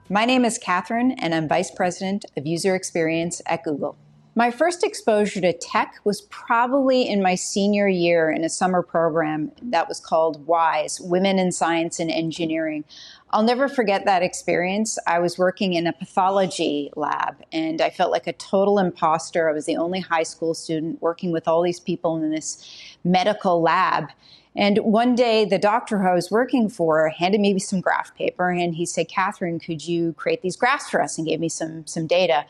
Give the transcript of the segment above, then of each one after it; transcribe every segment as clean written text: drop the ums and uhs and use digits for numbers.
My name is Catherine, and I'm Vice President of User Experience at Google. My first exposure to tech was probably in my senior year in a summer program that was called WISE, Women in Science and Engineering. I'll never forget that experience. I was working in a pathology lab, and I felt like a total imposter. I was the only high school student working with all these people in this medical lab. And one day, the doctor who I was working for handed me some graph paper, and he said, "Catherine, could you create these graphs for us?" and gave me some data.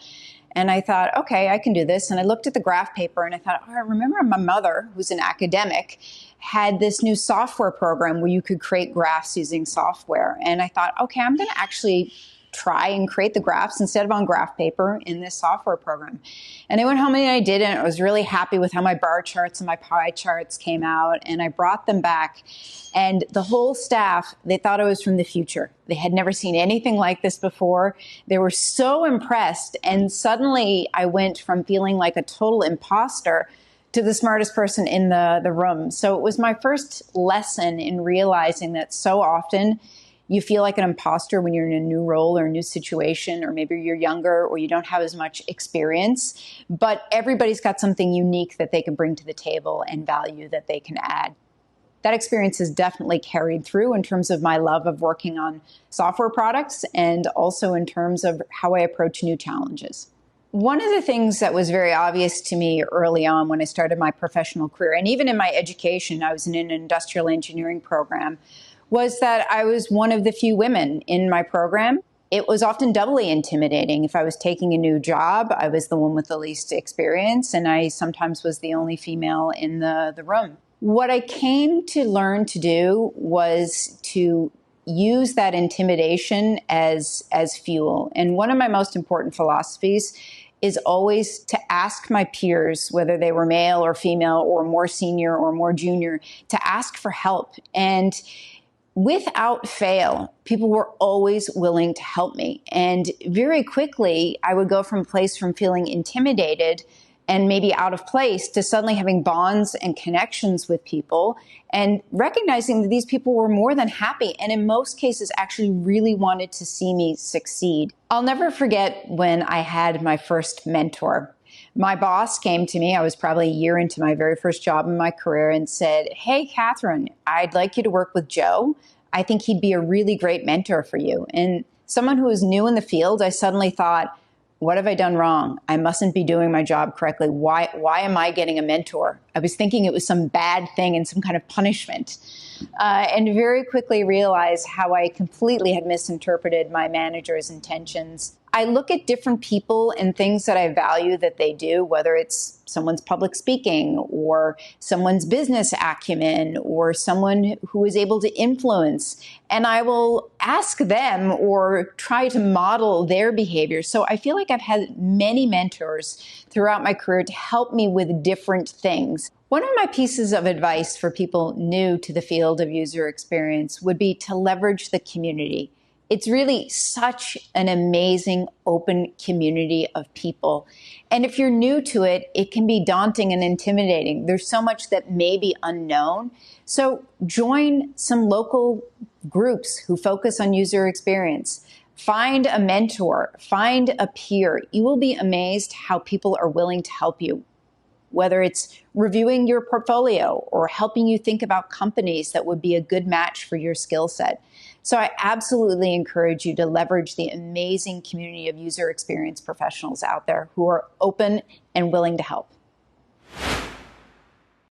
And I thought, okay, I can do this. And I looked at the graph paper and I thought, I remember my mother, who's an academic, had this new software program where you could create graphs using software. And I thought, okay, I'm going to actually try and create the graphs instead of on graph paper in this software program. And I went home and I did it. And I was really happy with how my bar charts and my pie charts came out. And I brought them back. And the whole staff, they thought I was from the future. They had never seen anything like this before. They were so impressed. And suddenly I went from feeling like a total imposter to the smartest person in the room. So it was my first lesson in realizing that so often you feel like an imposter when you're in a new role or a new situation, or maybe you're younger or you don't have as much experience, but everybody's got something unique that they can bring to the table and value that they can add. That experience has definitely carried through in terms of my love of working on software products and also in terms of how I approach new challenges. One of the things that was very obvious to me early on when I started my professional career, and even in my education, I was in an industrial engineering program, was that I was one of the few women in my program. It was often doubly intimidating. If I was taking a new job, I was the one with the least experience, and I sometimes was the only female in the room. What I came to learn to do was to use that intimidation as fuel. And one of my most important philosophies is always to ask my peers, whether they were male or female or more senior or more junior, to ask for help. And without fail, people were always willing to help me. And very quickly, I would go from a place from feeling intimidated and maybe out of place to suddenly having bonds and connections with people and recognizing that these people were more than happy and in most cases actually really wanted to see me succeed. I'll never forget when I had my first mentor. My boss came to me, I was probably a year into my very first job in my career, and said, "Hey, Catherine, I'd like you to work with Joe. I think he'd be a really great mentor for you." And someone who was new in the field, I suddenly thought, what have I done wrong? I mustn't be doing my job correctly. Why am I getting a mentor? I was thinking it was some bad thing and some kind of punishment. And very quickly realized how I completely had misinterpreted my manager's intentions. I look at different people and things that I value that they do, whether it's someone's public speaking or someone's business acumen or someone who is able to influence, and I will ask them or try to model their behavior. So I feel like I've had many mentors throughout my career to help me with different things. One of my pieces of advice for people new to the field of user experience would be to leverage the community. It's really such an amazing open community of people. And if you're new to it, it can be daunting and intimidating. There's so much that may be unknown. So join some local groups who focus on user experience. Find a mentor, find a peer. You will be amazed how people are willing to help you, whether it's reviewing your portfolio or helping you think about companies that would be a good match for your skill set. So I absolutely encourage you to leverage the amazing community of user experience professionals out there who are open and willing to help.